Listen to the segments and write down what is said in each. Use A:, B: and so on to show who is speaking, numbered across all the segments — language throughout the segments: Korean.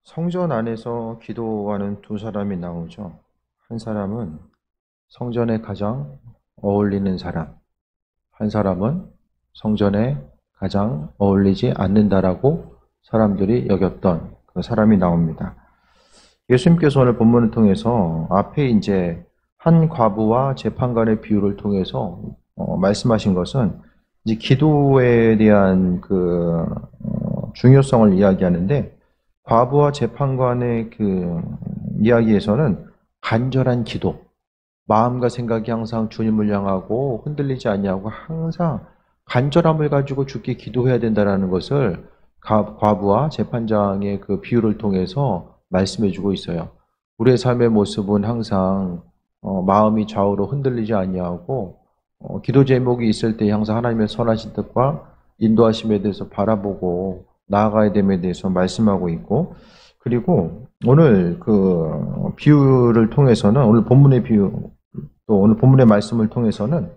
A: 성전 안에서 기도하는 두 사람이 나오죠. 한 사람은 성전에 가장 어울리는 사람, 한 사람은 성전에 가장 어울리지 않는다라고 사람들이 여겼던 그 사람이 나옵니다. 예수님께서 오늘 본문을 통해서 앞에 이제 한 과부와 재판관의 비유를 통해서 말씀하신 것은 이제 기도에 대한 중요성을 이야기하는데, 과부와 재판관의 그 이야기에서는 간절한 기도, 마음과 생각이 항상 주님을 향하고 흔들리지 아니하고 항상 간절함을 가지고 주께 기도해야 된다는 것을 과부와 재판장의 그 비유를 통해서 말씀해 주고 있어요. 우리의 삶의 모습은 항상 마음이 좌우로 흔들리지 아니하고 기도 제목이 있을 때 항상 하나님의 선하신 뜻과 인도하심에 대해서 바라보고 나아가야 됨에 대해서 말씀하고 있고, 그리고 오늘 그 비유를 통해서는, 오늘 본문의 비유, 또 오늘 본문의 말씀을 통해서는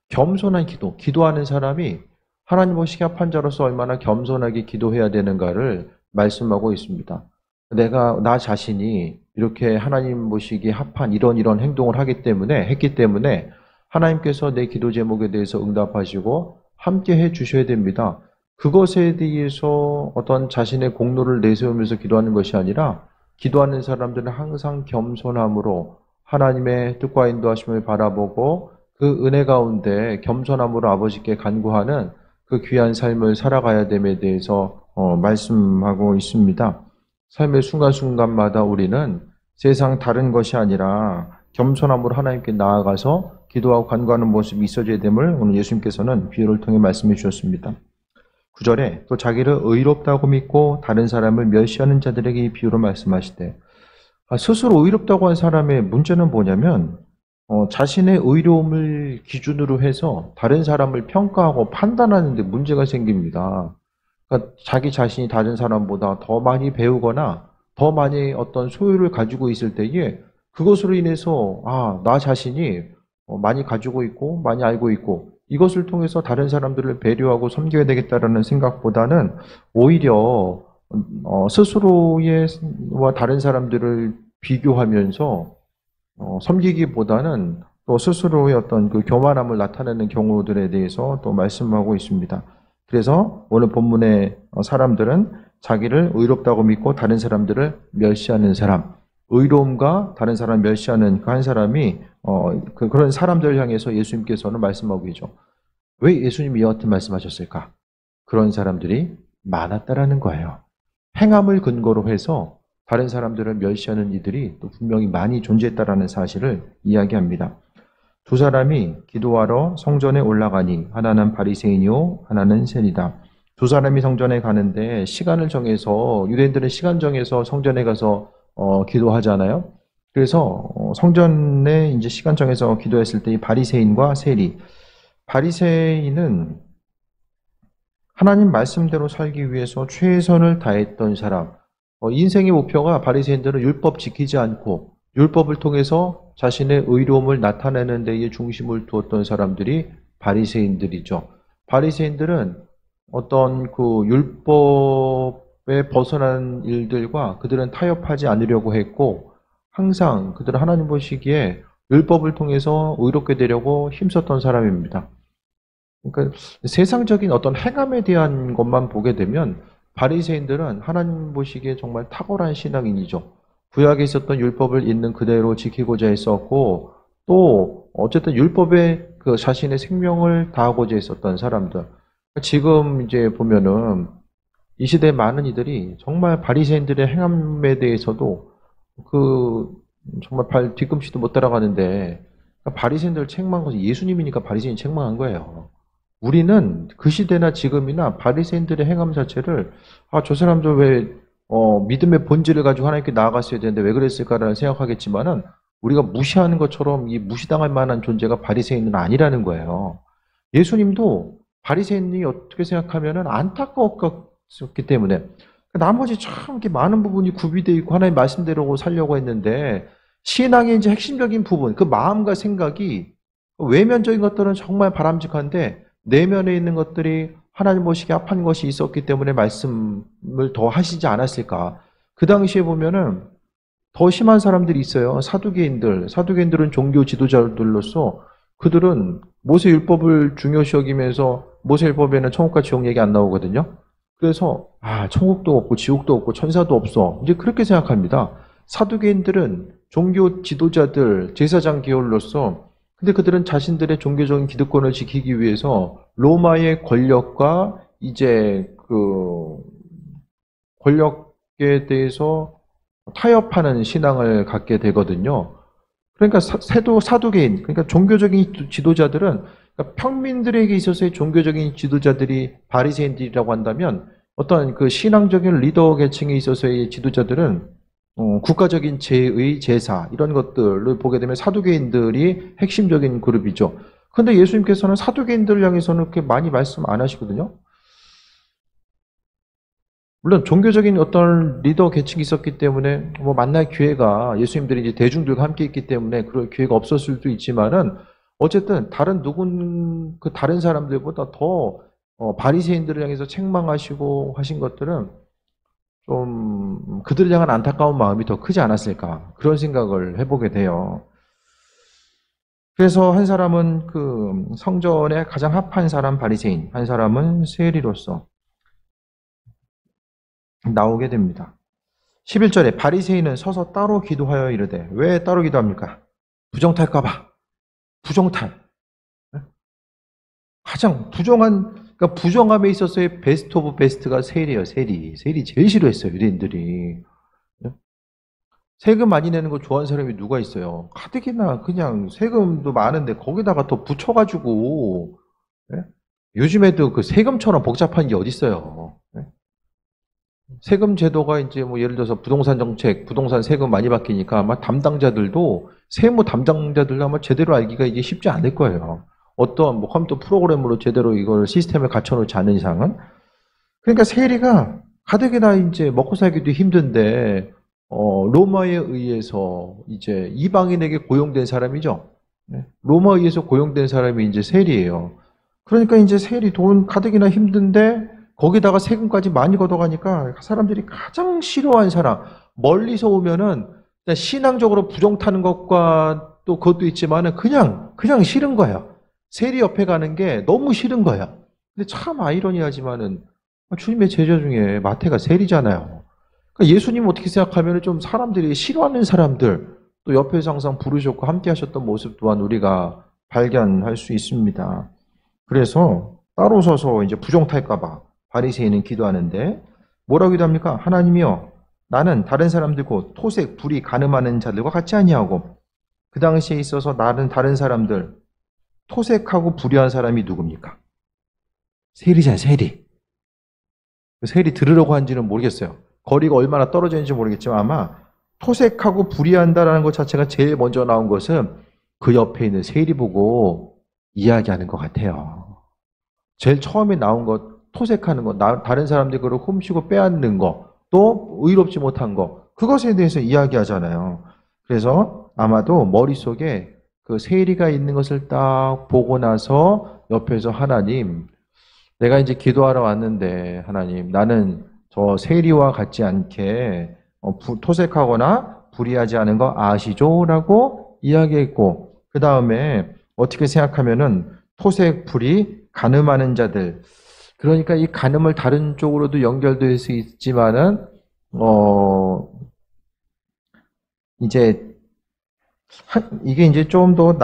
A: 겸손한 기도, 기도하는 사람이 하나님 보시기에 합한 자로서 얼마나 겸손하게 기도해야 되는가를 말씀하고 있습니다. 나 자신이 이렇게 하나님 보시기에 합한 이런 행동을 했기 때문에 하나님께서 내 기도 제목에 대해서 응답하시고 함께 해 주셔야 됩니다. 그것에 대해서 어떤 자신의 공로를 내세우면서 기도하는 것이 아니라, 기도하는 사람들은 항상 겸손함으로 하나님의 뜻과 인도하심을 바라보고 그 은혜 가운데 겸손함으로 아버지께 간구하는 그 귀한 삶을 살아가야 됨에 대해서 말씀하고 있습니다. 삶의 순간순간마다 우리는 세상 다른 것이 아니라 겸손함으로 하나님께 나아가서 기도하고 간구하는 모습이 있어져야 됨을 오늘 예수님께서는 비유를 통해 말씀해 주셨습니다. 9절에 또 자기를 의롭다고 믿고 다른 사람을 멸시하는 자들에게 이 비유로 말씀하시되, 스스로 의롭다고 한 사람의 문제는 뭐냐면 자신의 의로움을 기준으로 해서 다른 사람을 평가하고 판단하는 데 문제가 생깁니다. 그러니까 자기 자신이 다른 사람보다 더 많이 배우거나 더 많이 어떤 소유를 가지고 있을 때에 그것으로 인해서 나 자신이 많이 가지고 있고 많이 알고 있고 이것을 통해서 다른 사람들을 배려하고 섬겨야 되겠다라는 생각보다는 오히려 스스로와 다른 사람들을 비교하면서 섬기기보다는 또 스스로의 어떤 그 교만함을 나타내는 경우들에 대해서 또 말씀하고 있습니다. 그래서 오늘 본문의 사람들은 자기를 의롭다고 믿고 다른 사람들을 멸시하는 사람, 의로움과 다른 사람을 멸시하는 그 한 사람이 그런 사람들을 향해서 예수님께서는 말씀하고 계죠. 왜 예수님이 이와 같은 말씀하셨을까? 그런 사람들이 많았다라는 거예요. 행함을 근거로 해서 다른 사람들을 멸시하는 이들이 또 분명히 많이 존재했다라는 사실을 이야기합니다. 두 사람이 기도하러 성전에 올라가니 하나는 바리새인이요 하나는 세리다. 두 사람이 성전에 가는데 시간을 정해서, 유대인들은 시간 정해서 성전에 가서 기도하잖아요. 그래서 성전에 이제 시간 정해서 기도했을 때 이 바리새인과 세리, 바리새인은 하나님 말씀대로 살기 위해서 최선을 다했던 사람, 인생의 목표가, 바리새인들은 율법 지키지 않고 율법을 통해서 자신의 의로움을 나타내는 데에 중심을 두었던 사람들이 바리새인들이죠. 바리새인들은 어떤 그 율법에 벗어난 일들과 그들은 타협하지 않으려고 했고, 항상 그들은 하나님 보시기에 율법을 통해서 의롭게 되려고 힘썼던 사람입니다. 그러니까 세상적인 어떤 행함에 대한 것만 보게 되면 바리새인들은 하나님 보시기에 정말 탁월한 신앙인이죠. 구약에 있었던 율법을 있는 그대로 지키고자 했었고, 또 어쨌든 율법에 그 자신의 생명을 다하고자 했었던 사람들. 지금 이제 보면은 이 시대의 많은 이들이 정말 바리새인들의 행함에 대해서도 정말 발 뒤꿈치도 못 따라가는데, 바리새인들을 책망한 것은 예수님이니까 바리새인이 책망한 거예요. 우리는 그 시대나 지금이나 바리새인들의 행함 자체를 저 사람들 왜 믿음의 본질을 가지고 하나님께 나아갔어야 되는데 왜 그랬을까라는 생각하겠지만은, 우리가 무시하는 것처럼 이 무시당할 만한 존재가 바리새인은 아니라는 거예요. 예수님도 바리새인이 어떻게 생각하면은 안타까웠기 때문에 나머지 참 이렇게 많은 부분이 구비되어 있고 하나님 말씀대로 살려고 했는데, 신앙의 이제 핵심적인 부분, 그 마음과 생각이, 외면적인 것들은 정말 바람직한데 내면에 있는 것들이 하나님 보시기에 합한 것이 있었기 때문에 말씀을 더 하시지 않았을까. 그 당시에 보면은 더 심한 사람들이 있어요. 사두개인들. 사두개인들은 종교 지도자들로서 그들은 모세율법을 중요시 여기면서 모세율법에는 천국과 지옥 얘기 안 나오거든요. 그래서 천국도 없고 지옥도 없고 천사도 없어. 이제 그렇게 생각합니다. 사두개인들은 종교 지도자들, 제사장 계열로서 근데 그들은 자신들의 종교적인 기득권을 지키기 위해서 로마의 권력과 이제 그 권력에 대해서 타협하는 신앙을 갖게 되거든요. 그러니까 사두개인, 그러니까 종교적인 지도자들은 그러니까 평민들에게 있어서의 종교적인 지도자들이 바리새인들이라고 한다면 어떤 그 신앙적인 리더 계층에 있어서의 지도자들은 국가적인 제의, 제사 이런 것들을 보게 되면 사두개인들이 핵심적인 그룹이죠. 그런데 예수님께서는 사두개인들을 향해서는 그렇게 많이 말씀 안 하시거든요. 물론 종교적인 어떤 리더 계층이 있었기 때문에 뭐 만날 기회가 예수님들이 이제 대중들과 함께 있기 때문에 그럴 기회가 없었을 수도 있지만은 어쨌든 다른 사람들보다 더 바리새인들을 향해서 책망하시고 하신 것들은 좀 그들을 향한 안타까운 마음이 더 크지 않았을까 그런 생각을 해보게 돼요. 그래서 한 사람은 그 성전에 가장 합한 사람 바리새인, 한 사람은 세리로서 나오게 됩니다. 11절에 바리새인은 서서 따로 기도하여 이르되 왜 따로 기도합니까? 부정탈까 봐. 부정탈. 가장 그러니까 부정함에 있어서의 베스트 오브 베스트가 세리예요. 세리 제일 싫어했어요. 유대인들이. 세금 많이 내는 거 좋아하는 사람이 누가 있어요? 가뜩이나 그냥 세금도 많은데 거기다가 더 붙여가지고 요즘에도 그 세금처럼 복잡한 게 어디 있어요? 세금 제도가 이제 뭐 예를 들어서 부동산 정책, 부동산 세금 많이 바뀌니까 아마 세무 담당자들도 아마 제대로 알기가 이게 쉽지 않을 거예요. 어떠한 뭐 컴퓨터 프로그램으로 제대로 이걸 시스템을 갖춰놓지 않은 이상은. 그러니까 세리가 가뜩이나 이제 먹고 살기도 힘든데 로마에 의해서 이제 이방인에게 고용된 사람이죠. 로마에 의해서 고용된 사람이 이제 세리예요. 그러니까 이제 세리 돈 가뜩이나 힘든데 거기다가 세금까지 많이 걷어가니까 사람들이 가장 싫어하는 사람, 멀리서 오면은 신앙적으로 부정타는 것과 또 그것도 있지만은 그냥 싫은 거예요. 세리 옆에 가는 게 너무 싫은 거예요. 근데 참 아이러니하지만은 주님의 제자 중에 마태가 세리잖아요. 그러니까 예수님 어떻게 생각하면은 좀 사람들이 싫어하는 사람들, 또 옆에서 항상 부르셨고 함께 하셨던 모습 또한 우리가 발견할 수 있습니다. 그래서 따로 서서 이제 부정탈까봐 바리새인은 기도하는데 뭐라고 기도합니까? 하나님이여 나는 다른 사람들고 토색, 불의, 간음하는 자들과 같이 아니하고 그 당시에 있어서 나는 다른 사람들 토색하고 불의한 사람이 누굽니까? 세리잖아요. 세리. 세리 들으려고 한지는 모르겠어요. 거리가 얼마나 떨어져 있는지 모르겠지만 아마 토색하고 불의한다라는 것 자체가 제일 먼저 나온 것은 그 옆에 있는 세리 보고 이야기하는 것 같아요. 제일 처음에 나온 것 토색하는 것, 다른 사람들 그걸 훔치고 빼앗는 것, 또 의롭지 못한 것, 그것에 대해서 이야기하잖아요. 그래서 아마도 머릿속에 그 세리가 있는 것을 딱 보고 나서 옆에서 하나님, 내가 이제 기도하러 왔는데 하나님, 나는 저 세리와 같지 않게 토색하거나 불의하지 않은 거 아시죠? 라고 이야기했고 그 다음에 어떻게 생각하면은 토색, 불의, 간음하는 자들 그러니까 이 간음을 다른 쪽으로도 연결될 수 있지만은 이게 이제 좀 더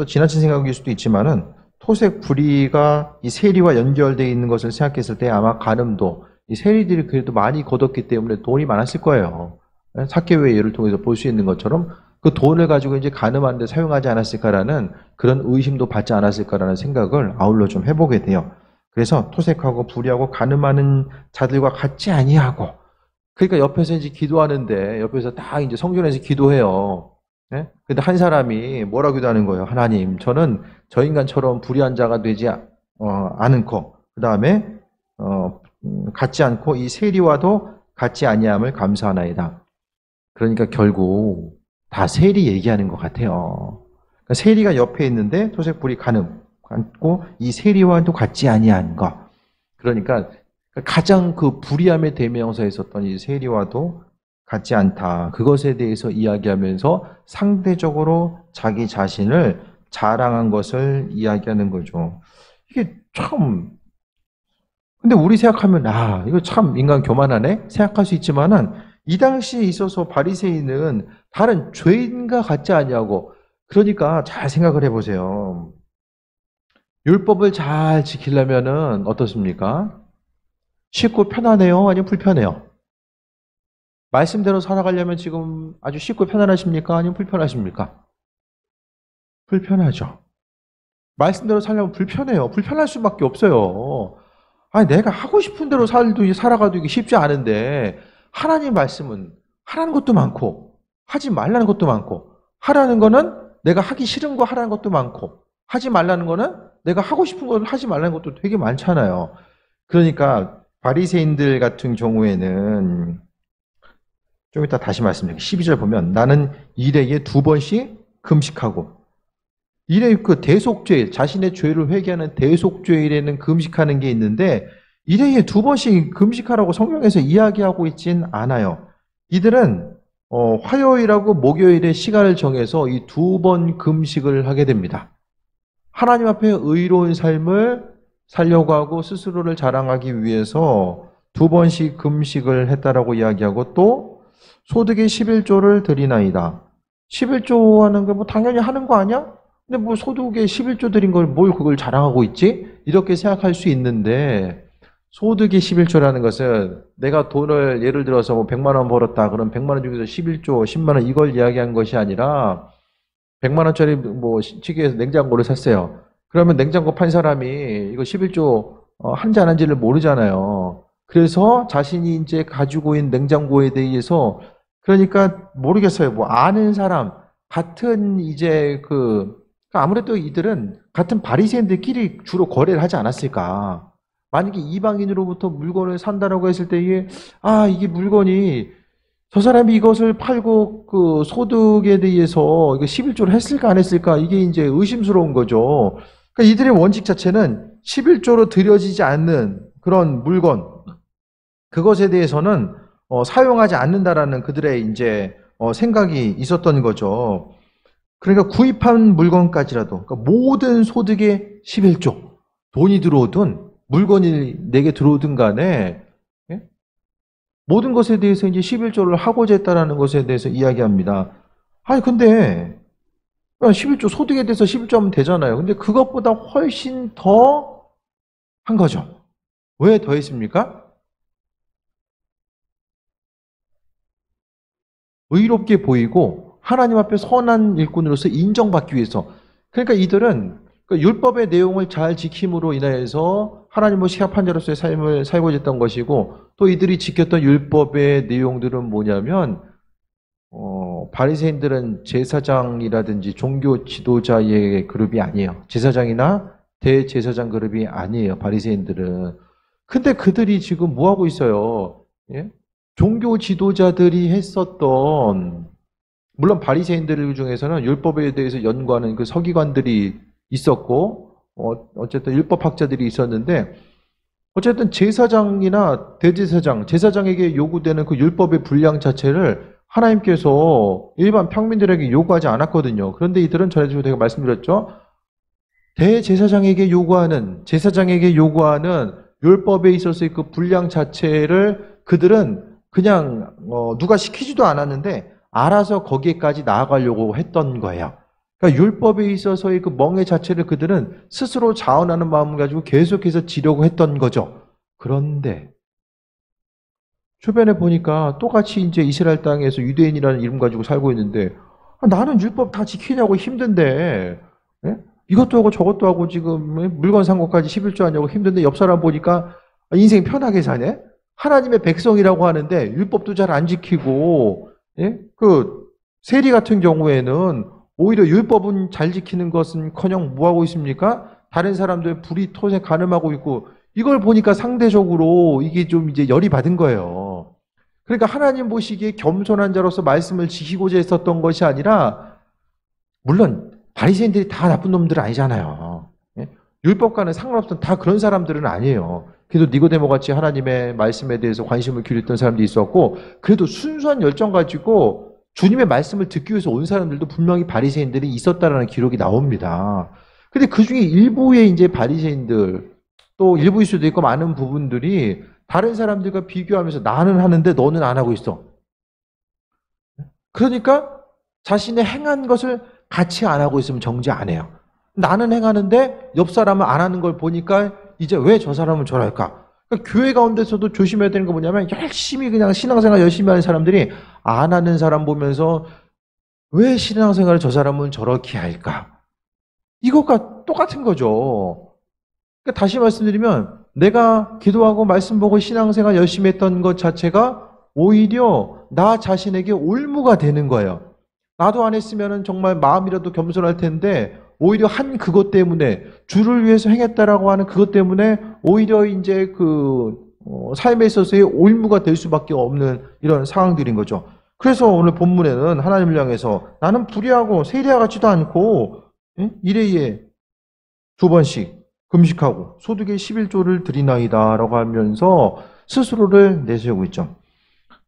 A: 지나친 생각일 수도 있지만은 토색 불의가 이 세리와 연결되어 있는 것을 생각했을 때 아마 간음도 이 세리들이 그래도 많이 거뒀기 때문에 돈이 많았을 거예요. 삭개오의 예를 통해서 볼 수 있는 것처럼 그 돈을 가지고 이제 간음하는 데 사용하지 않았을까라는 그런 의심도 받지 않았을까라는 생각을 아울러 좀 해보게 돼요. 그래서 토색하고 불의하고 간음하는 자들과 같이 아니하고 그러니까 옆에서 이제 기도하는데 옆에서 다 이제 성전에서 기도해요. 예? 근데 한 사람이 뭐라고 기도하는 거예요? 하나님, 저는 저 인간처럼 불의한 자가 되지 않고 그 다음에 같지 않고 이 세리와도 같지 아니함을 감사하나이다. 그러니까 결국 다 세리 얘기하는 것 같아요. 그러니까 세리가 옆에 있는데 토색 불의 간음 않고 이 세리와도 같지 아니한 것. 그러니까 가장 그 불의함의 대명사에 있었던 이 세리와도 같지 않다. 그것에 대해서 이야기하면서 상대적으로 자기 자신을 자랑한 것을 이야기하는 거죠. 이게 참, 근데 우리 생각하면, 이거 참 인간 교만하네? 생각할 수 있지만은, 이 당시에 있어서 바리새인은 다른 죄인과 같지 않냐고. 그러니까 잘 생각을 해보세요. 율법을 잘 지키려면은 어떻습니까? 쉽고 편하네요? 아니면 불편해요? 말씀대로 살아가려면 지금 아주 쉽고 편안하십니까? 아니면 불편하십니까? 불편하죠. 말씀대로 살려면 불편해요. 불편할 수밖에 없어요. 아니, 내가 하고 싶은 대로 살아가도 이게 쉽지 않은데, 하나님 말씀은 하라는 것도 많고, 하지 말라는 것도 많고, 하라는 거는 내가 하기 싫은 거 하라는 것도 많고, 하지 말라는 거는 내가 하고 싶은 걸 하지 말라는 것도 되게 많잖아요. 그러니까 바리새인들 같은 경우에는 좀 이따 다시 말씀드릴게요. 12절 보면 나는 일회에 2번씩 금식하고, 일회 그 대속죄일, 자신의 죄를 회개하는 대속죄일에는 금식하는 게 있는데 일회에 2번씩 금식하라고 성경에서 이야기하고 있진 않아요. 이들은 화요일하고 목요일에 시간을 정해서 이 2번 금식을 하게 됩니다. 하나님 앞에 의로운 삶을 살려고 하고 스스로를 자랑하기 위해서 2번씩 금식을 했다라고 이야기하고, 또 소득의 11조를 드리나이다. 11조 하는 거 뭐 당연히 하는 거 아니야? 근데 뭐 소득의 11조 드린 걸 뭘 그걸 자랑하고 있지? 이렇게 생각할 수 있는데, 소득의 11조라는 것은 내가 돈을 예를 들어서 뭐 100만 원 벌었다. 그럼 100만 원 중에서 11조, 10만 원 이걸 이야기한 것이 아니라 100만 원짜리 뭐 시계에서 냉장고를 샀어요. 그러면 냉장고 판 사람이 이거 11조 한지 안 한지를 모르잖아요. 그래서 자신이 이제 가지고 있는 냉장고에 대해서, 그러니까 모르겠어요. 뭐 아는 사람, 같은 이제 아무래도 이들은 같은 바리새인들끼리 주로 거래를 하지 않았을까. 만약에 이방인으로부터 물건을 산다라고 했을 때에, 이게 물건이 저 사람이 이것을 팔고 그 소득에 대해서 이거 11조를 했을까 안 했을까, 이게 이제 의심스러운 거죠. 그러니까 이들의 원칙 자체는 11조로 들여지지 않는 그런 물건, 그것에 대해서는 사용하지 않는다라는 그들의 이제 생각이 있었던 거죠. 그러니까 구입한 물건까지라도, 그러니까 모든 소득의 11조, 돈이 들어오든 물건이 내게 들어오든 간에 모든 것에 대해서 이제 11조를 하고자 했다라는 것에 대해서 이야기합니다. 근데 11조 소득에 대해서 11조 하면 되잖아요. 근데 그것보다 훨씬 더 한 거죠. 왜 더 했습니까? 의롭게 보이고 하나님 앞에 선한 일꾼으로서 인정받기 위해서. 그러니까 이들은 율법의 내용을 잘 지킴으로 인하여서 하나님과 시합한 자로서의 삶을 살고자 했던 것이고, 또 이들이 지켰던 율법의 내용들은 뭐냐면, 바리새인들은 제사장이라든지 종교 지도자의 그룹이 아니에요. 제사장이나 대제사장 그룹이 아니에요, 바리새인들은. 근데 그들이 지금 뭐 하고 있어요? 예? 종교 지도자들이 했었던, 물론 바리새인들 중에서는 율법에 대해서 연구하는 그 서기관들이 있었고, 어쨌든 율법학자들이 있었는데, 어쨌든 제사장이나 대제사장, 제사장에게 요구되는 그 율법의 분량 자체를 하나님께서 일반 평민들에게 요구하지 않았거든요. 그런데 이들은 전에도 제가 말씀드렸죠. 제사장에게 요구하는 율법에 있어서의 그 분량 자체를 그들은 그냥 누가 시키지도 않았는데 알아서 거기에까지 나아가려고 했던 거예요. 그러니까 율법에 있어서의 그 멍해 자체를 그들은 스스로 자원하는 마음을 가지고 계속해서 지려고 했던 거죠. 그런데 주변에 보니까 똑같이 이제 이스라엘 땅에서 유대인이라는 이름 가지고 살고 있는데, 나는 율법 다 지키냐고 힘든데, 예? 이것도 하고 저것도 하고 지금 물건 산 것까지 11조 하냐고 힘든데, 옆 사람 보니까 인생 편하게 사네? 하나님의 백성이라고 하는데 율법도 잘 안 지키고, 예? 그 세리 같은 경우에는 오히려 율법은 잘 지키는 것은커녕 뭐 하고 있습니까? 다른 사람들 불이 토세 간음하고 있고, 이걸 보니까 상대적으로 이게 좀 이제 열이 받은 거예요. 그러니까 하나님 보시기에 겸손한 자로서 말씀을 지키고자 했었던 것이 아니라, 물론 바리새인들이 다 나쁜 놈들은 아니잖아요. 예? 율법과는 상관없던 다 그런 사람들은 아니에요. 그래도 니고데모 같이 하나님의 말씀에 대해서 관심을 기울였던 사람도 있었고, 그래도 순수한 열정 가지고 주님의 말씀을 듣기 위해서 온 사람들도 분명히 바리새인들이 있었다라는 기록이 나옵니다. 근데 그 중에 일부의 이제 바리새인들, 또 일부일 수도 있고 많은 부분들이 다른 사람들과 비교하면서 나는 하는데 너는 안 하고 있어. 그러니까 자신의 행한 것을 같이 안 하고 있으면 정죄 안 해요. 나는 행하는데 옆 사람은 안 하는 걸 보니까 이제 왜 저 사람은 저럴까? 그러니까 교회 가운데서도 조심해야 되는 거 뭐냐면 열심히 그냥 신앙생활 열심히 하는 사람들이 안 하는 사람 보면서 왜 신앙생활을 저 사람은 저렇게 할까? 이것과 똑같은 거죠. 그러니까 다시 말씀드리면 내가 기도하고 말씀 보고 신앙생활 열심히 했던 것 자체가 오히려 나 자신에게 올무가 되는 거예요. 나도 안 했으면 정말 마음이라도 겸손할 텐데 오히려 한 그것 때문에 주를 위해서 행했다라고 하는 그것 때문에 오히려 이제 삶에 있어서의 올무가 될 수밖에 없는 이런 상황들인 거죠. 그래서 오늘 본문에는 하나님을 향해서 나는 불의하고 세리와 같지도 않고 일회에 2번씩 금식하고 소득의 11조를 드리나이다 라고 하면서 스스로를 내세우고 있죠.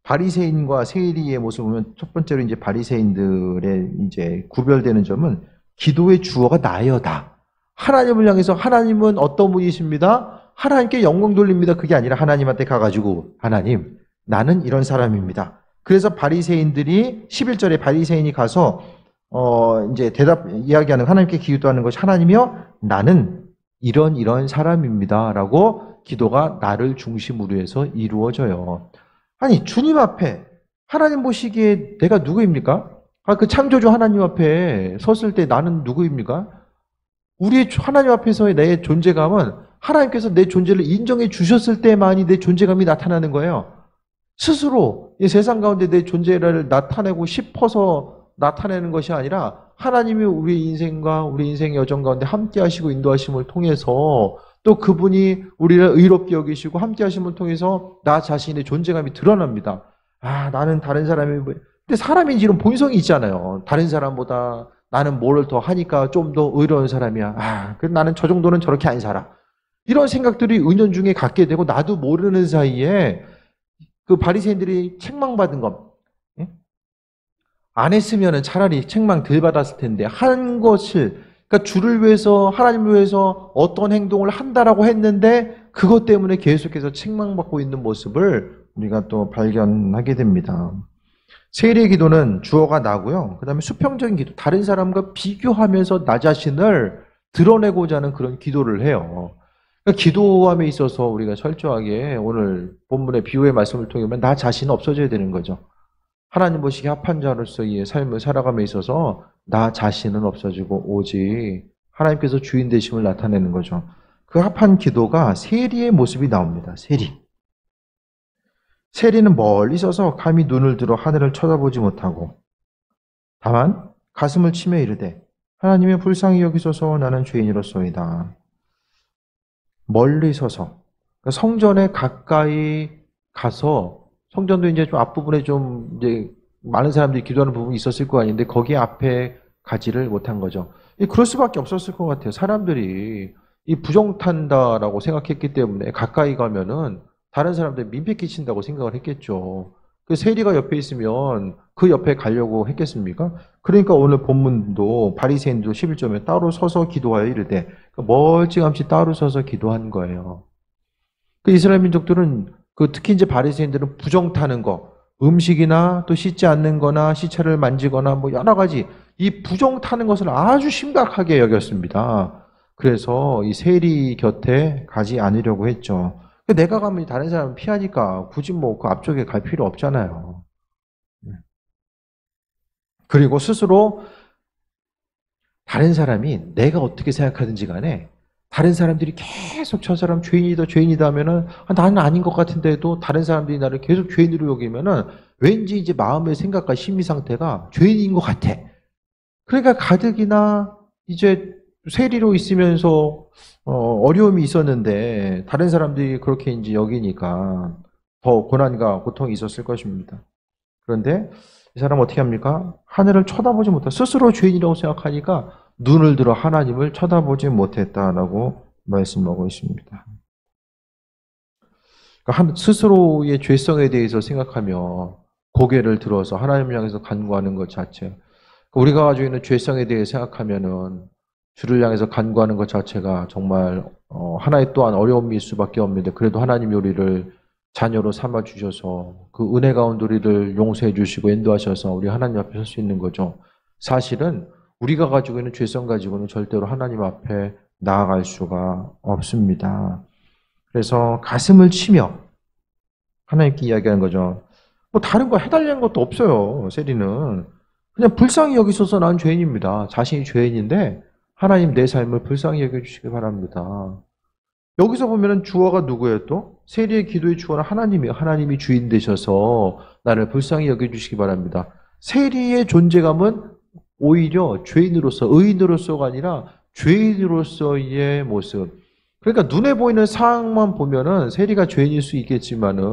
A: 바리새인과 세리의 모습을 보면 첫 번째로 이제 바리새인들의 이제 구별되는 점은 기도의 주어가 나여다. 하나님을 향해서 하나님은 어떤 분이십니다? 하나님께 영광 돌립니다. 그게 아니라 하나님한테 가가지고 하나님, 나는 이런 사람입니다. 그래서 바리새인들이 11절에 바리새인이 가서 이제 이야기하는 하나님께 기도하는 것이 하나님이여 나는 이런 사람입니다라고 기도가 나를 중심으로 해서 이루어져요. 아니 주님 앞에 하나님 보시기에 내가 누구입니까? 그 창조주 하나님 앞에 섰을 때 나는 누구입니까? 우리 하나님 앞에서의 내 존재감은 하나님께서 내 존재를 인정해 주셨을 때만이 내 존재감이 나타나는 거예요. 스스로 이 세상 가운데 내 존재를 나타내고 싶어서 나타내는 것이 아니라 하나님이 우리 인생과 우리 인생의 여정 가운데 함께 하시고 인도하심을 통해서 또 그분이 우리를 의롭게 여기시고 함께 하심을 통해서 나 자신의 존재감이 드러납니다. 나는 다른 사람이 근데 사람인지 이런 본성이 있잖아요. 다른 사람보다 나는 뭘 더 하니까 좀 더 의로운 사람이야. 그래서 나는 저 정도는 저렇게 안 살아. 이런 생각들이 은연중에 갖게 되고 나도 모르는 사이에 그 바리새인들이 책망받은 것. 안 했으면 차라리 책망 덜 받았을 텐데 한 것을 그러니까 주를 위해서 하나님을 위해서 어떤 행동을 한다라고 했는데 그것 때문에 계속해서 책망받고 있는 모습을 우리가 또 발견하게 됩니다. 세리의 기도는 주어가 나고요. 그 다음에 수평적인 기도, 다른 사람과 비교하면서 나 자신을 드러내고자 하는 그런 기도를 해요. 그러니까 기도함에 있어서 우리가 철저하게 오늘 본문의 비유의 말씀을 통해 보면 나 자신은 없어져야 되는 거죠. 하나님 보시기에 합한 자로서의 삶을 살아감에 있어서 나 자신은 없어지고 오직 하나님께서 주인 되심을 나타내는 거죠. 그 합한 기도가 세리의 모습이 나옵니다. 세리는 멀리 서서 감히 눈을 들어 하늘을 쳐다보지 못하고 다만 가슴을 치며 이르되 하나님의 불쌍히 여기소서 나는 죄인이로소이다. 멀리 서서 그러니까 성전에 가까이 가서 성전도 이제 좀 앞부분에 좀 이제 많은 사람들이 기도하는 부분이 있었을 거 아닌데 거기 앞에 가지를 못한 거죠. 그럴 수밖에 없었을 것 같아요. 사람들이 이 부정탄다라고 생각했기 때문에 가까이 가면은 다른 사람들 민폐 끼친다고 생각을 했겠죠. 그 세리가 옆에 있으면 그 옆에 가려고 했겠습니까? 그러니까 오늘 본문도 바리새인도 11절에 따로 서서 기도하여 이르되 멀찌감치 따로 서서 기도한 거예요. 그 이스라엘 민족들은 특히 이제 바리새인들은 부정 타는 거, 음식이나 또 씻지 않는 거나 시체를 만지거나 뭐 여러 가지 이 부정 타는 것을 아주 심각하게 여겼습니다. 그래서 이 세리 곁에 가지 않으려고 했죠. 내가 가면 다른 사람은 피하니까 굳이 뭐 그 앞쪽에 갈 필요 없잖아요. 그리고 스스로 다른 사람이 내가 어떻게 생각하든지 간에 다른 사람들이 계속 저 사람 죄인이다 하면은 나는 아닌 것 같은데도 다른 사람들이 나를 계속 죄인으로 여기면은 왠지 이제 마음의 생각과 심리 상태가 죄인인 것 같아. 그러니까 가뜩이나 이제 세리로 있으면서 어려움이 있었는데 다른 사람들이 그렇게 이제 여기니까 더 고난과 고통이 있었을 것입니다. 그런데 이 사람 어떻게 합니까? 하늘을 쳐다보지 못하 스스로 죄인이라고 생각하니까 눈을 들어 하나님을 쳐다보지 못했다라고 말씀하고 있습니다. 그러니까 스스로의 죄성에 대해서 생각하며 고개를 들어서 하나님을 향해서 간구하는 것 자체. 우리가 가지고 있는 죄성에 대해 생각하면은 주를 향해서 간구하는 것 자체가 정말 하나의 또한 어려움일 수밖에 없는데 그래도 하나님이 우리를 자녀로 삼아 주셔서 그 은혜 가운데 우리를 용서해 주시고 인도하셔서 우리 하나님 앞에 설 수 있는 거죠. 사실은 우리가 가지고 있는 죄성 가지고는 절대로 하나님 앞에 나아갈 수가 없습니다. 그래서 가슴을 치며 하나님께 이야기하는 거죠. 뭐 다른 거 해달라는 것도 없어요. 세리는 그냥 불쌍히 여기소서 난 죄인입니다. 자신이 죄인인데 하나님 내 삶을 불쌍히 여겨주시기 바랍니다. 여기서 보면은 주어가 누구예요 또? 세리의 기도의 주어는 하나님이에요. 하나님이 주인 되셔서 나를 불쌍히 여겨주시기 바랍니다. 세리의 존재감은 오히려 죄인으로서, 의인으로서가 아니라 죄인으로서의 모습. 그러니까 눈에 보이는 상황만 보면은 세리가 죄인일 수 있겠지만은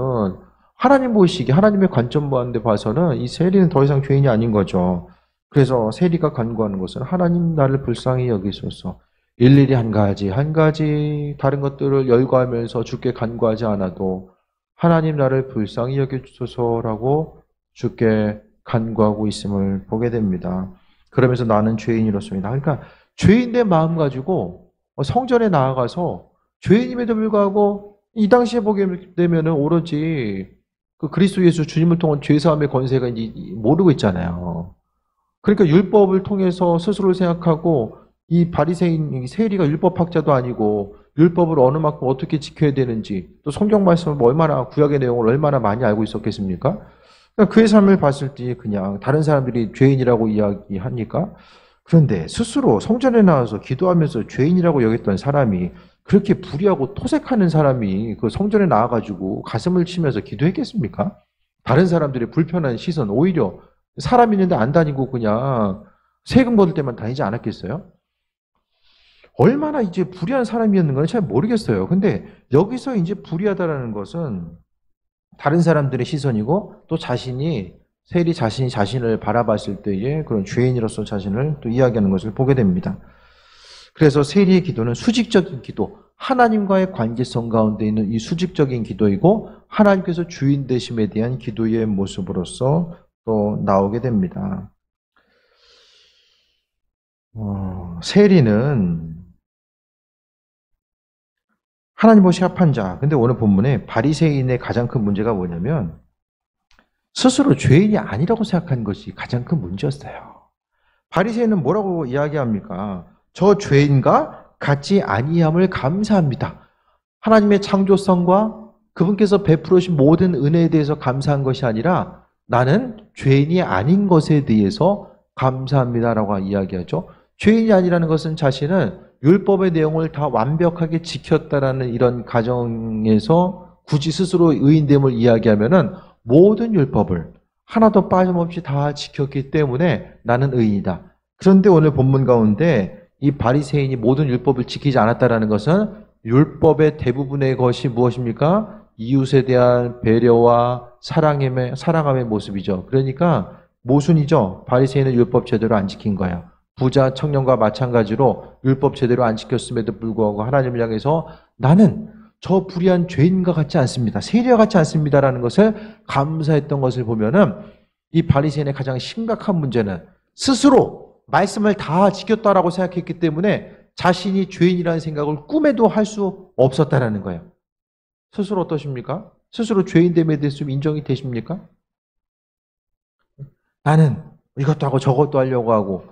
A: 하나님 보시기에 하나님의 관점 보는데 봐서는 이 세리는 더 이상 죄인이 아닌 거죠. 그래서 세리가 간구하는 것은 하나님 나를 불쌍히 여기소서. 일일이 한 가지 다른 것들을 열거하면서 주께 간구하지 않아도 하나님 나를 불쌍히 여겨주소서라고 주께 간구하고 있음을 보게 됩니다. 그러면서 나는 죄인이로소이다. 그러니까 죄인의 마음 가지고 성전에 나아가서 죄인임에도 불구하고 이 당시에 보게 되면은 오로지 그 그리스도 예수 주님을 통한 죄사함의 권세가 이제 모르고 있잖아요. 그러니까 율법을 통해서 스스로를 생각하고 이 바리새인 세리가 율법학자도 아니고 율법을 어느 만큼 어떻게 지켜야 되는지 또 성경 말씀을 얼마나 구약의 내용을 얼마나 많이 알고 있었겠습니까? 그러니까 그의 삶을 봤을 때 그냥 다른 사람들이 죄인이라고 이야기하니까 그런데 스스로 성전에 나와서 기도하면서 죄인이라고 여겼던 사람이 그렇게 불의하고 토색하는 사람이 그 성전에 나와가지고 가슴을 치면서 기도했겠습니까? 다른 사람들의 불편한 시선, 오히려 사람 있는데 안 다니고 그냥 세금 거둘 때만 다니지 않았겠어요? 얼마나 이제 불의한 사람이었는가는 잘 모르겠어요. 근데 여기서 이제 불의하다라는 것은 다른 사람들의 시선이고 또 세리 자신이 자신을 바라봤을 때의 그런 죄인으로서 자신을 또 이야기하는 것을 보게 됩니다. 그래서 세리의 기도는 수직적인 기도, 하나님과의 관계성 가운데 있는 이 수직적인 기도이고 하나님께서 주인 되심에 대한 기도의 모습으로서 또 나오게 됩니다. 세리는 하나님 보시 합한 자. 근데 오늘 본문에 바리새인의 가장 큰 문제가 뭐냐면 스스로 죄인이 아니라고 생각하는 것이 가장 큰 문제였어요. 바리새인은 뭐라고 이야기합니까? 저 죄인과 같지 아니함을 감사합니다. 하나님의 창조성과 그분께서 베풀어 주신 모든 은혜에 대해서 감사한 것이 아니라 나는 죄인이 아닌 것에 대해서 감사합니다라고 이야기하죠. 죄인이 아니라는 것은 자신은 율법의 내용을 다 완벽하게 지켰다라는 이런 가정에서 굳이 스스로 의인됨을 이야기하면은 모든 율법을 하나도 빠짐없이 다 지켰기 때문에 나는 의인이다. 그런데 오늘 본문 가운데 이 바리새인이 모든 율법을 지키지 않았다라는 것은 율법의 대부분의 것이 무엇입니까? 이웃에 대한 배려와 사랑함의 모습이죠. 그러니까 모순이죠. 바리새인은 율법 제대로 안 지킨 거예요. 부자 청년과 마찬가지로 율법 제대로 안 지켰음에도 불구하고 하나님을 향해서 나는 저 불의한 죄인과 같지 않습니다. 세리와 같지 않습니다라는 것을 감사했던 것을 보면은 이 바리새인의 가장 심각한 문제는 스스로 말씀을 다 지켰다라고 생각했기 때문에 자신이 죄인이라는 생각을 꿈에도 할 수 없었다라는 거예요. 스스로 어떠십니까? 스스로 죄인됨에 대해서 좀 인정이 되십니까? 나는 이것도 하고 저것도 하려고 하고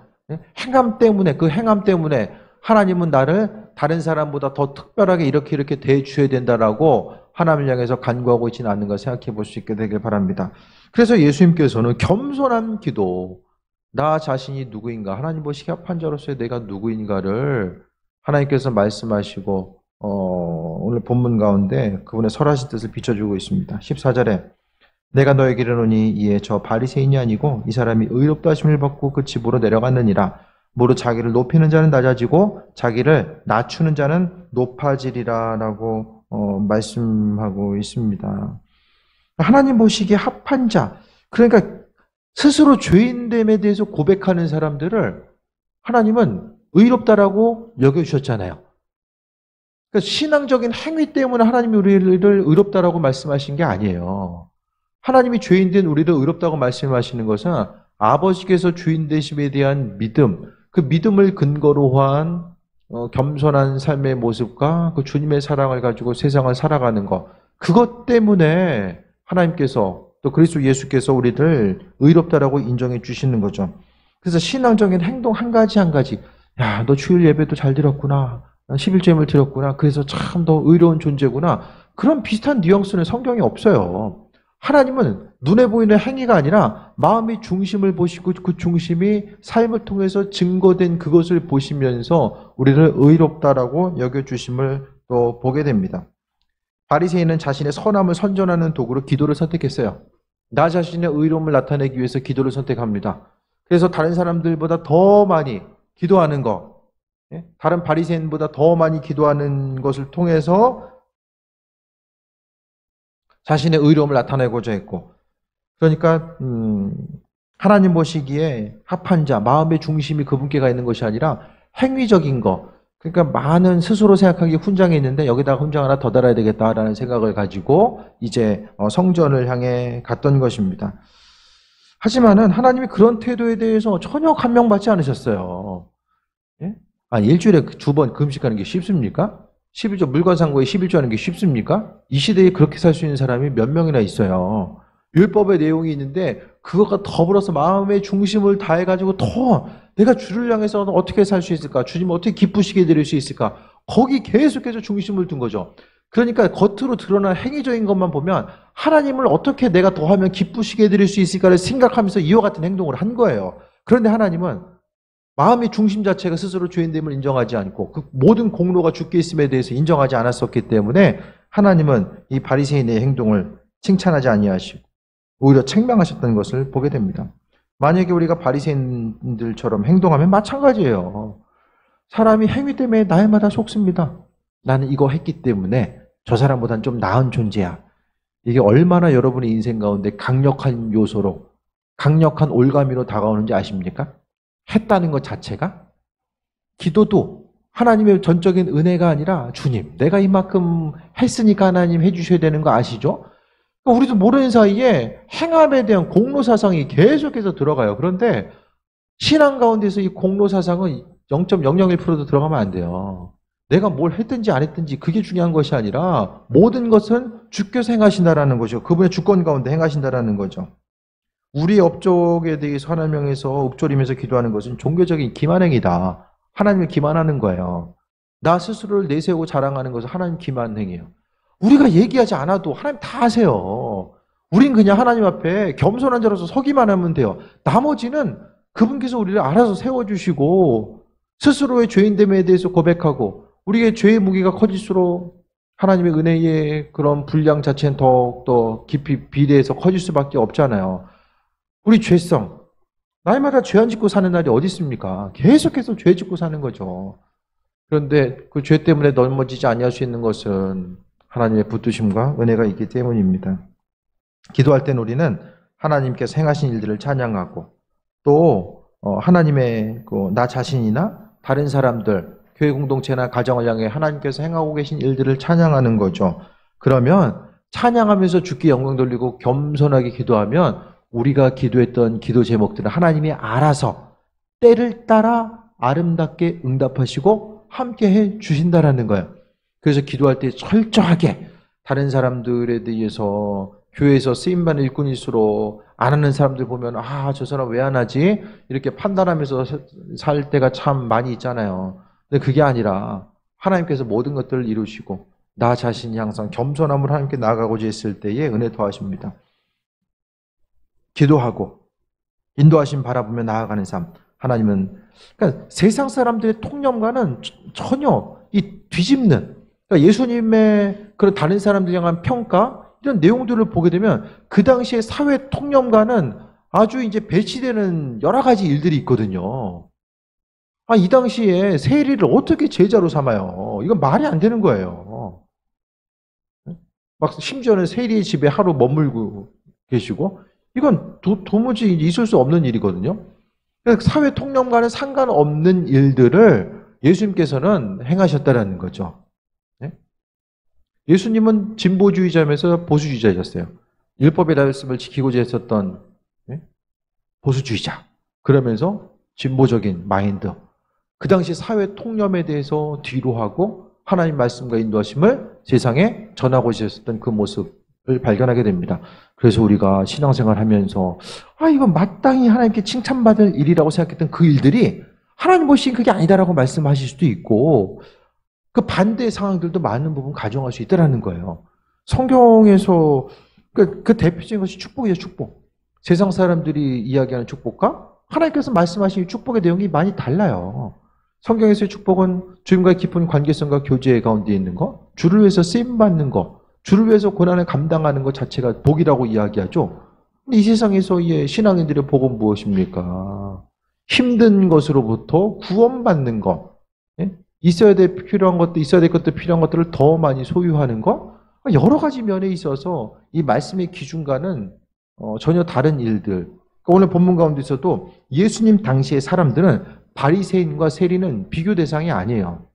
A: 행함 때문에 하나님은 나를 다른 사람보다 더 특별하게 이렇게 대해주셔야 된다라고 하나님을 향해서 간구하고 있지는 않는가 생각해 볼 수 있게 되길 바랍니다. 그래서 예수님께서는 겸손한 기도, 나 자신이 누구인가, 하나님 보시기에 합한 자로서의 내가 누구인가를 하나님께서 말씀하시고 오늘 본문 가운데 그분의 설하신 뜻을 비춰주고 있습니다. 14절에 내가 너에게 이르노니 이에 저 바리새인이 아니고 이 사람이 의롭다 하심을 받고 그 집으로 내려갔느니라. 무릇 자기를 높이는 자는 낮아지고 자기를 낮추는 자는 높아지리라 라고 말씀하고 있습니다. 하나님 보시기에 합한 자, 그러니까 스스로 죄인됨에 대해서 고백하는 사람들을 하나님은 의롭다라고 여겨주셨잖아요. 그러니까 신앙적인 행위 때문에 하나님이 우리를 의롭다라고 말씀하신 게 아니에요. 하나님이 죄인된 우리를 의롭다고 말씀하시는 것은 아버지께서 주인 되심에 대한 믿음, 그 믿음을 근거로 한 겸손한 삶의 모습과 그 주님의 사랑을 가지고 세상을 살아가는 것, 그것 때문에 하나님께서 또 그리스도 예수께서 우리를 의롭다라고 인정해 주시는 거죠. 그래서 신앙적인 행동 한 가지 한 가지, 야, 너 주일 예배도 잘 드렸구나, 11조임을 드렸구나, 그래서 참 더 의로운 존재구나, 그런 비슷한 뉘앙스는 성경에 없어요. 하나님은 눈에 보이는 행위가 아니라 마음의 중심을 보시고 그 중심이 삶을 통해서 증거된 그것을 보시면서 우리를 의롭다라고 여겨주심을 또 보게 됩니다. 바리새인은 자신의 선함을 선전하는 도구로 기도를 선택했어요. 나 자신의 의로움을 나타내기 위해서 기도를 선택합니다. 그래서 다른 사람들보다 더 많이 기도하는 것, 다른 바리새인보다 더 많이 기도하는 것을 통해서 자신의 의로움을 나타내고자 했고, 그러니까 하나님 보시기에 합한 자, 마음의 중심이 그분께 가 있는 것이 아니라 행위적인 것, 그러니까 많은 스스로 생각하기에 훈장이 있는데 여기다가 훈장 하나 더 달아야 되겠다라는 생각을 가지고 이제 성전을 향해 갔던 것입니다. 하지만은 하나님이 그런 태도에 대해서 전혀 감명받지 않으셨어요. 예? 아니, 일주일에 2번 금식하는 게 쉽습니까? 11조 물건상고에 11조 하는 게 쉽습니까? 이 시대에 그렇게 살 수 있는 사람이 몇 명이나 있어요. 율법의 내용이 있는데 그것과 더불어서 마음의 중심을 다해가지고 더 내가 주를 향해서 어떻게 살 수 있을까? 주님을 어떻게 기쁘시게 드릴 수 있을까? 거기 계속해서 중심을 둔 거죠. 그러니까 겉으로 드러난 행위적인 것만 보면 하나님을 어떻게 내가 더하면 기쁘시게 드릴 수 있을까를 생각하면서 이와 같은 행동을 한 거예요. 그런데 하나님은 마음의 중심 자체가 스스로 죄인됨을 인정하지 않고 그 모든 공로가 주께 있음에 대해서 인정하지 않았었기 때문에 하나님은 이 바리새인의 행동을 칭찬하지 아니하시고 오히려 책망하셨던 것을 보게 됩니다. 만약에 우리가 바리새인들처럼 행동하면 마찬가지예요. 사람이 행위 때문에 날마다 속습니다. 나는 이거 했기 때문에 저 사람보다는 좀 나은 존재야. 이게 얼마나 여러분의 인생 가운데 강력한 요소로, 강력한 올가미로 다가오는지 아십니까? 했다는 것 자체가. 기도도 하나님의 전적인 은혜가 아니라 주님, 내가 이만큼 했으니까 하나님 해주셔야 되는 거 아시죠? 우리도 모르는 사이에 행함에 대한 공로사상이 계속해서 들어가요. 그런데 신앙 가운데서 이 공로사상은 0.001%도 들어가면 안 돼요. 내가 뭘 했든지 안 했든지 그게 중요한 것이 아니라 모든 것은 주께서 행하신다라는 것이죠. 그분의 주권 가운데 행하신다라는 거죠. 우리 업적에 대해서 하나님 향해서 읊조리면서 기도하는 것은 종교적인 기만행위다. 하나님을 기만하는 거예요. 나 스스로를 내세우고 자랑하는 것은 하나님 기만행위예요. 우리가 얘기하지 않아도 하나님 다 아세요. 우린 그냥 하나님 앞에 겸손한 자로서 서기만 하면 돼요. 나머지는 그분께서 우리를 알아서 세워주시고 스스로의 죄인됨에 대해서 고백하고 우리의 죄의 무게가 커질수록 하나님의 은혜의 그런 분량 자체는 더욱더 깊이 비례해서 커질 수밖에 없잖아요. 우리 죄성, 날마다 죄 안 짓고 사는 날이 어디 있습니까? 계속해서 죄 짓고 사는 거죠. 그런데 그 죄 때문에 넘어지지 아니할 수 있는 것은 하나님의 붙드심과 은혜가 있기 때문입니다. 기도할 때는 우리는 하나님께서 행하신 일들을 찬양하고 또 하나님의 나 자신이나 다른 사람들, 교회 공동체나 가정을 향해 하나님께서 행하고 계신 일들을 찬양하는 거죠. 그러면 찬양하면서 주께 영광 돌리고 겸손하게 기도하면 우리가 기도했던 기도 제목들을 하나님이 알아서 때를 따라 아름답게 응답하시고 함께해 주신다라는 거예요. 그래서 기도할 때 철저하게 다른 사람들에 대해서 교회에서 쓰임받는 일꾼일수록 안 하는 사람들 보면 저 사람 왜 안 하지? 이렇게 판단하면서 살 때가 참 많이 있잖아요. 근데 그게 아니라 하나님께서 모든 것들을 이루시고 나 자신이 항상 겸손함으로 하나님께 나아가고자 했을 때에 은혜 더하십니다. 기도하고 인도하심 바라보며 나아가는 삶. 하나님은 그러니까 세상 사람들의 통념과는 전혀 이 뒤집는, 그러니까 예수님의 그런 다른 사람들 향한 평가 이런 내용들을 보게 되면 그 당시의 사회 통념과는 아주 이제 배치되는 여러 가지 일들이 있거든요. 이 당시에 세리를 어떻게 제자로 삼아요? 이건 말이 안 되는 거예요. 막 심지어는 세리의 집에 하루 머물고 계시고 이건 도무지 있을 수 없는 일이거든요. 사회 통념과는 상관없는 일들을 예수님께서는 행하셨다는 거죠. 네? 예수님은 진보주의자면서 보수주의자였어요. 율법의 말씀을 지키고자 했었던 보수주의자. 그러면서 진보적인 마인드. 그 당시 사회 통념에 대해서 뒤로 하고 하나님 말씀과 인도하심을 세상에 전하고자 했었던 그 모습을 발견하게 됩니다. 그래서 우리가 신앙생활 하면서 이거 마땅히 하나님께 칭찬받을 일이라고 생각했던 그 일들이 하나님 보시기엔 그게 아니다라고 말씀하실 수도 있고 그 반대의 상황들도 많은 부분 가정할 수 있다는 거예요. 성경에서 그 대표적인 것이 축복이죠, 축복. 세상 사람들이 이야기하는 축복과 하나님께서 말씀하신 축복의 내용이 많이 달라요. 성경에서의 축복은 주님과의 깊은 관계성과 교제 가운데 있는 거, 주를 위해서 쓰임받는 거, 주를 위해서 고난을 감당하는 것 자체가 복이라고 이야기하죠. 근데 이 세상에서의 신앙인들의 복은 무엇입니까? 힘든 것으로부터 구원받는 것, 있어야 될 필요한 것도 있어야 될 것도 필요한 것들을 더 많이 소유하는 것, 여러 가지 면에 있어서 이 말씀의 기준과는 전혀 다른 일들. 오늘 본문 가운데서도 예수님 당시의 사람들은 바리새인과 세리는 비교 대상이 아니에요.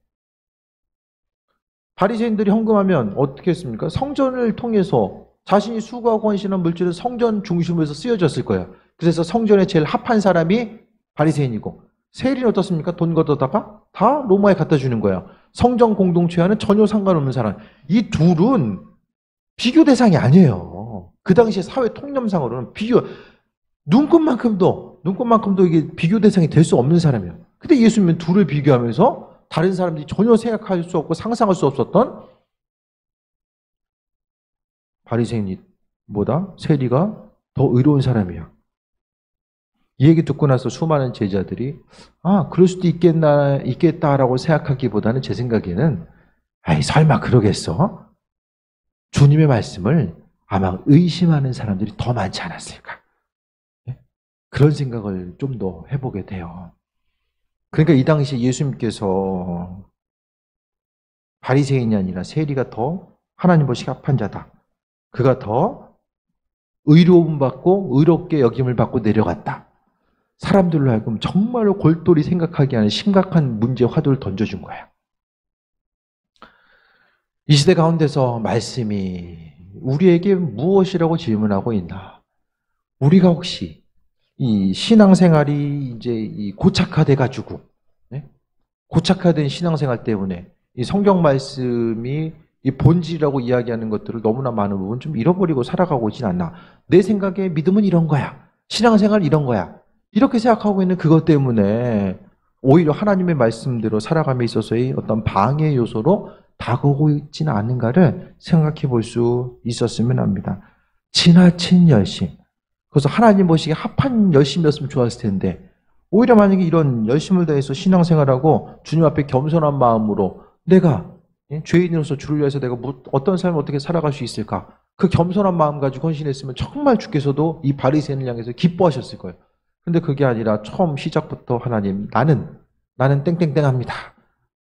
A: 바리새인들이 헌금하면 어떻게 했습니까? 성전을 통해서 자신이 수고하고 헌신한 물질은 성전 중심에서 쓰여졌을 거예요. 그래서 성전에 제일 합한 사람이 바리새인이고 세리는 어떻습니까? 돈 걷어다가 다 로마에 갖다 주는 거예요. 성전 공동체와는 전혀 상관없는 사람. 이 둘은 비교 대상이 아니에요. 그 당시에 사회 통념상으로는 눈곱만큼도 이게 비교 대상이 될 수 없는 사람이에요. 근데 예수님은 둘을 비교하면서 다른 사람들이 전혀 생각할 수 없고 상상할 수 없었던 바리새인보다 세리가 더 의로운 사람이야. 이 얘기 듣고 나서 수많은 제자들이 그럴 수도 있겠다라고 생각하기보다는 제 생각에는 설마 그러겠어? 주님의 말씀을 아마 의심하는 사람들이 더 많지 않았을까? 그런 생각을 좀 더 해보게 돼요. 그러니까 이 당시 예수님께서 바리새인이 아니라 세리가 더 하나님 보시기에 합한 자다. 그가 더 의로움 받고 의롭게 여김을 받고 내려갔다. 사람들로 하여금 정말로 골똘히 생각하게 하는 심각한 문제 화두를 던져준 거야. 이 시대 가운데서 말씀이 우리에게 무엇이라고 질문하고 있나? 우리가 혹시 이 신앙생활이 이제 고착화돼 가지고, 고착화된 신앙생활 때문에 이 성경 말씀이 이 본질이라고 이야기하는 것들을 너무나 많은 부분 좀 잃어버리고 살아가고 있진 않나. 내 생각에 믿음은 이런 거야. 신앙생활은 이런 거야. 이렇게 생각하고 있는 그것 때문에 오히려 하나님의 말씀대로 살아감에 있어서의 어떤 방해 요소로 다가오고 있지는 않은가를 생각해 볼 수 있었으면 합니다. 지나친 열심. 그래서 하나님 보시기에 합한 열심이었으면 좋았을 텐데 오히려 만약에 이런 열심을 다해서 신앙생활하고 주님 앞에 겸손한 마음으로 내가 죄인으로서 주를 위해서 내가 어떤 삶을 어떻게 살아갈 수 있을까? 그 겸손한 마음 가지고 헌신했으면 정말 주께서도 이 바리새인을 향해서 기뻐하셨을 거예요. 근데 그게 아니라 처음 시작부터 하나님 나는 땡땡땡합니다.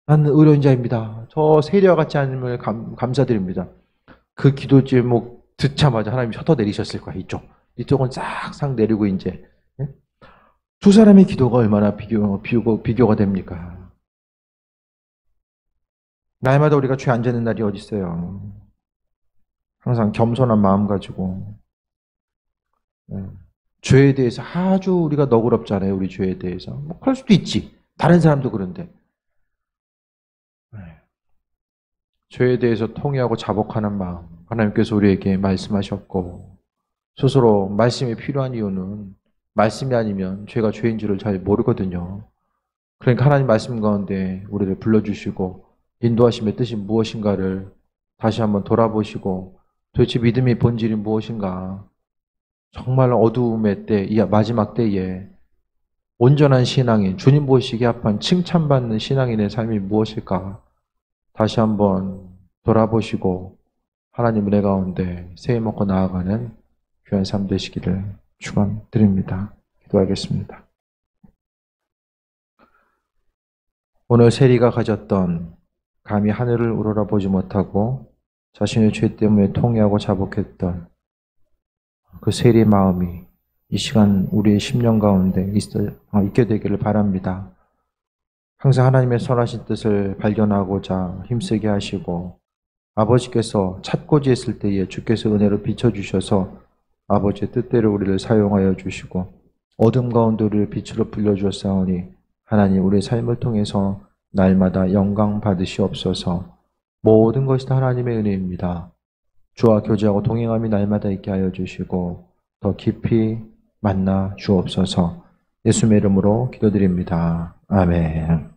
A: 나는 의로운 자입니다. 저 세리와 같지 않음을 감사드립니다. 그 기도 제목 듣자마자 하나님이 셔터 내리셨을 거야. 이쪽은 싹싹 내리고 이제 두 사람의 기도가 얼마나 비교가 됩니까? 날마다 우리가 죄 안 짓는 날이 어디 있어요? 항상 겸손한 마음 가지고 죄에 대해서 아주 우리가 너그럽잖아요. 우리 죄에 대해서. 뭐 그럴 수도 있지. 다른 사람도 그런데. 죄에 대해서 통회하고 자복하는 마음. 하나님께서 우리에게 말씀하셨고 스스로 말씀이 필요한 이유는 말씀이 아니면 죄가 죄인 줄을 잘 모르거든요. 그러니까 하나님 말씀 가운데 우리를 불러주시고 인도하심의 뜻이 무엇인가를 다시 한번 돌아보시고 도대체 믿음의 본질이 무엇인가. 정말 어두움의 때, 이 마지막 때에 온전한 신앙인, 주님 보시기에 합한 칭찬받는 신앙인의 삶이 무엇일까? 다시 한번 돌아보시고 하나님 은혜 가운데 새해 먹고 나아가는 귀한 삶 되시기를 축원드립니다. 기도하겠습니다. 오늘 세리가 가졌던 감히 하늘을 우러러보지 못하고 자신의 죄 때문에 통회하고 자복했던 그 세리의 마음이 이 시간 우리의 심령 가운데 있게 되기를 바랍니다. 항상 하나님의 선하신 뜻을 발견하고자 힘쓰게 하시고 아버지께서 찾고자 했을 때에 주께서 은혜로 비춰주셔서 아버지의 뜻대로 우리를 사용하여 주시고 어둠 가운데 우리를 빛으로 불려주었사오니 하나님 우리의 삶을 통해서 날마다 영광 받으시옵소서. 모든 것이 다 하나님의 은혜입니다. 주와 교제하고 동행함이 날마다 있게 하여 주시고 더 깊이 만나 주옵소서. 예수의 이름으로 기도드립니다. 아멘.